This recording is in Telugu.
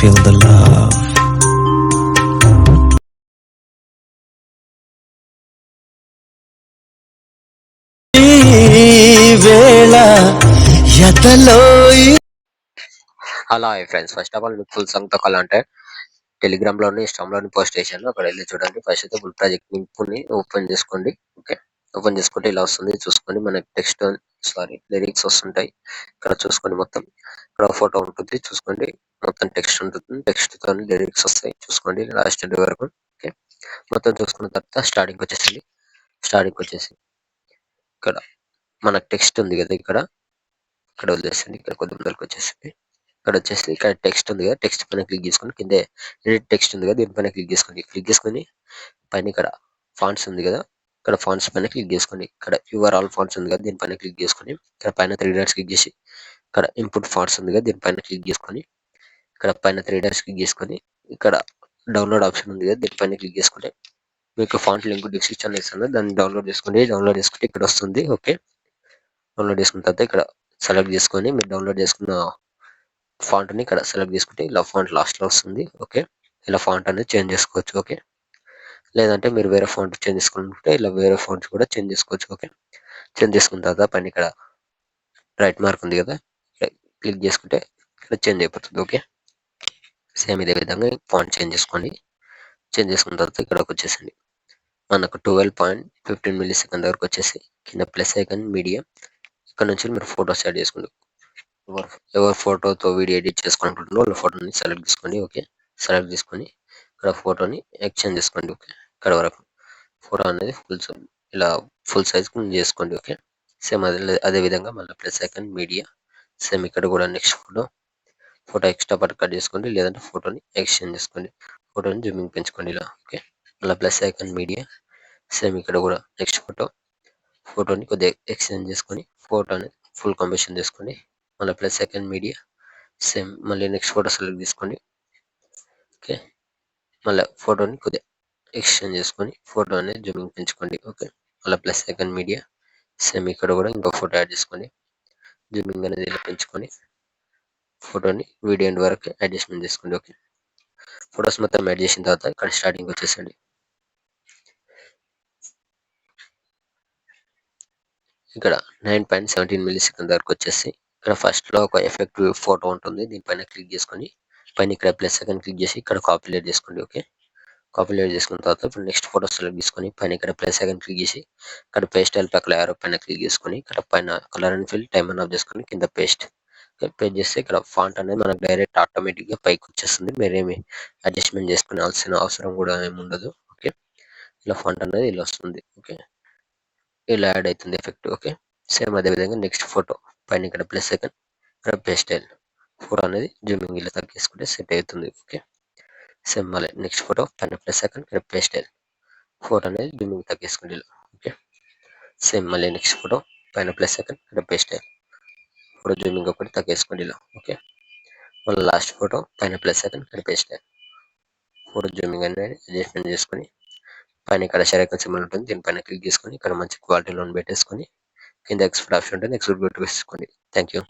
feel the love. Hello hi friends, first of all మీకు ఫుల్ సాంగ్ తొక్కాలంటే టెలిగ్రామ్లోని ఇన్స్టాగ్రామ్లోని పోస్ట్ చేశాను, అక్కడ వెళ్ళి చూడండి. ఫస్ట్ అయితే ఫుల్ ప్రాజెక్ట్ లింక్ని ఓపెన్ చేసుకోండి. ఓకే, ఓపెన్ చేసుకుంటే ఇలా వస్తుంది. చూసుకోండి, మనకి టెక్స్ట్ లిరిక్స్ వస్తుంటాయి. ఇక్కడ చూసుకోండి, మొత్తం ఇక్కడ ఫోటో ఉంటుంది. చూసుకోండి, మొత్తం టెక్స్ట్ ఉంటుంది. టెక్స్ట్ తో లిరిక్స్ వస్తాయి. చూసుకోండి లాస్ట్ ఎండ్ వరకు. ఓకే, మొత్తం చూసుకున్న తర్వాత స్టార్టింగ్ వచ్చేసి ఇక్కడ మనకు టెక్స్ట్ ఉంది కదా, ఇక్కడ వదిలేసండి. ఇక్కడ కొద్ది ముందరకు వచ్చేసి ఇక్కడ టెక్స్ట్ ఉంది కదా, టెక్స్ట్ పైన క్లిక్ చేసుకొని కింద ఎడిట్ టెక్స్ట్ ఉంది కదా, దీనిపైన క్లిక్ చేసుకొని పైన ఇక్కడ ఫాంట్స్ ఉంది కదా, ఇక్కడ ఫాంట్స్ పైన క్లిక్ చేసుకోండి. ఇక్కడ యువర్ ఆల్ ఫాంట్స్ ఉంది కదా, దీనిపైన క్లిక్ చేసుకొని ఇక్కడ పైన 3 డాట్స్ క్లిక్ చేసి ఇక్కడ ఇన్పుట్ ఫాంట్స్ ఉంది కదా, దీనిపైన క్లిక్ చేసుకొని ఇక్కడ పైన 3 డాట్స్ క్లిక్ చేసుకొని ఇక్కడ డౌన్లోడ్ ఆప్షన్ ఉంది కదా, దీనిపైన క్లిక్ చేసుకుంటే మీకు ఫాంట్ లింక్ డిస్క్రిప్షన్ ఇస్తాను, దాన్ని డౌన్లోడ్ చేసుకుంటే ఇక్కడ వస్తుంది. ఓకే, డౌన్లోడ్ చేసుకున్న తర్వాత ఇక్కడ సెలెక్ట్ చేసుకొని మీరు డౌన్లోడ్ చేసుకున్న ఫాంట్ని ఇక్కడ సెలెక్ట్ చేసుకుంటే ఇలా ఫాంట్ లాస్ట్లో వస్తుంది. ఓకే, ఇలా ఫాంట్ అనేది చేంజ్ చేసుకోవచ్చు. ఓకే, లేదంటే మీరు వేరే ఫాంట్ చేంజ్ చేసుకుంటే ఇలా వేరే ఫాంట్స్ కూడా చేంజ్ చేసుకోవచ్చు. ఓకే, చేంజ్ చేసుకున్న తర్వాత పైన ఇక్కడ రైట్ మార్క్ ఉంది కదా, క్లిక్ చేసుకుంటే ఇక్కడ చేంజ్ అయిపోతుంది. ఓకే, సేమ్ ఇదే విధంగా ఫాంట్ చేంజ్ చేసుకోండి. చేంజ్ చేసుకున్న తర్వాత ఇక్కడకి వచ్చేసండి. మనకు 12.15 మిల్లీ సెకండ్ వరకు వచ్చేసి కింద ప్లస్ ఐకాన్ మీడియా, ఇక్కడ నుంచి మీరు ఫోటోస్ యాడ్ చేసుకోండి. ఎవరు ఫోటోతో వీడియో ఎడిట్ చేసుకుంటుందో వాళ్ళ ఫోటోని సెలెక్ట్ చేసుకోండి. ఓకే, సెలెక్ట్ చేసుకొని ఇక్కడ ఫోటోని ఎక్స్చేంజ్ చేసుకోండి. ఓకే, ఇక్కడ వరకు ఫోటో అనేది ఫుల్ సైజ్ చేసుకోండి. ఓకే, సేమ్ అదే విధంగా మళ్ళీ ప్లస్ ఐకాన్ మీడియా, సేమ్ ఇక్కడ కూడా next photo extra part cut చేసుకోండి, లేదంటే ఫోటోని ఎక్స్చేంజ్ చేసుకోండి. ఫోటోని జూమింగ్ పెంచుకోండి ఇలా. ఓకే, మళ్ళీ ప్లస్ ఐకాన్ మీడియా, సేమ్ ఇక్కడ కూడా నెక్స్ట్ ఫోటోని కొద్దిగా ఎక్స్చేంజ్ చేసుకొని ఫోటో అనేది ఫుల్ కంబినేషన్ చేసుకోండి. మళ్ళీ ప్లస్ సెకండ్ మీడియా, సేమ్ మళ్ళీ నెక్స్ట్ ఫోటో సెలెక్ట్ చేసుకోండి. ఓకే, మళ్ళీ ఫోటోని కొద్దిగా ఎక్స్చేంజ్ చేసుకొని ఫోటో అనేది జూమింగ్ పెంచుకోండి. ఓకే, మళ్ళీ ప్లస్ సెకండ్ మీడియా, సేమ్ ఇక్కడ కూడా ఇంకో ఫోటో యాడ్ చేసుకోండి. జూమింగ్ అనేది ఇలా పెంచుకొని ఫోటోని వీడియో ఎండ్ వరకు అడ్జస్ట్మెంట్ చేసుకోండి. ఓకే, ఫొటోస్ మొత్తం యాడ్ చేసిన తర్వాత ఇక్కడ స్టార్టింగ్ వచ్చేసండి. ఇక్కడ 9.17 మిల్లీ సెకండ్ వరకు వచ్చేసి ఇక్కడ ఫస్ట్లో ఒక ఎఫెక్టివ్ ఫోటో ఉంటుంది. దీనిపైన క్లిక్ చేసుకొని పైన ఇక్కడ ప్లస్ సెకండ్ క్లిక్ చేసి ఇక్కడ కాపీలేట్ చేసుకోండి. ఓకే, కాపీలేట్ చేసుకున్న తర్వాత ఇప్పుడు నెక్స్ట్ ఫోటో సెలెక్ట్ చేసుకొని పైన ఇక్కడ ప్లస్ సెకండ్ క్లిక్ చేసి ఇక్కడ పేస్ట్ స్టైల్ పక్కన యారో పైన క్లిక్ చేసుకొని ఇక్కడ పైన colour and fill time of చేసుకొని కింద పేస్ట్ చేస్తే ఇక్కడ ఫాంట్ అనేది మనకు డైరెక్ట్ ఆటోమేటిక్గా పైకి వచ్చేస్తుంది. మీరేమి అడ్జస్ట్మెంట్ చేసుకోవాల్సిన అవసరం కూడా ఏమి ఉండదు. ఓకే, ఇలా ఫాంట్ అనేది ఇలా వస్తుంది. ఓకే, ఇలా యాడ్ అవుతుంది ఎఫెక్ట్. ఓకే, సేమ్ అదే విధంగా నెక్స్ట్ ఫోటో పైన ఇక్కడ ప్లస్ సెకండ్ ఇక్కడ పేస్ట్ స్టైల్ ఫోటో అనేది జూమింగ్ ఇలా తగ్గించుకుంటే సెట్ అవుతుంది. ఓకే, సేమ్ మళ్ళీ నెక్స్ట్ ఫోటో పైన ప్లస్ సెకండ్ ఇక్కడ పేస్ట్ స్టైల్ ఫోటో అనేది జూమింగ్ తగ్గించుకోండి ఇలా. ఓకే, సేమ్ మళ్ళీ నెక్స్ట్ ఫోటో పైన ప్లస్ సెకండ్ ఇక్కడ పేస్ట్ స్టైల్ ఫోటో జూమింగ్ ఒకటి తగ్గించుకోండి ఇలా. ఓకే, మళ్ళీ లాస్ట్ ఫోటో పైన ప్లస్ సెకండ్ ఇక్కడ పేస్ట్ స్టైల్ ఫోటో జూమింగ్ అనేది అడ్జస్ట్మెంట్ చేసుకొని పైన ఇక్కడ షేర్ ఐకాన్ సింబల్ ఉంటుంది, దీనిపైన క్లిక్ చేసుకొని ఇక్కడ మంచి క్వాలిటీలో పెట్టేసుకొని కింద ఎక్స్పోర్ట్ ఆప్షన్ ఉంటుంది, ఎక్స్పోర్ట్ పెట్టుకోండి. Thank you.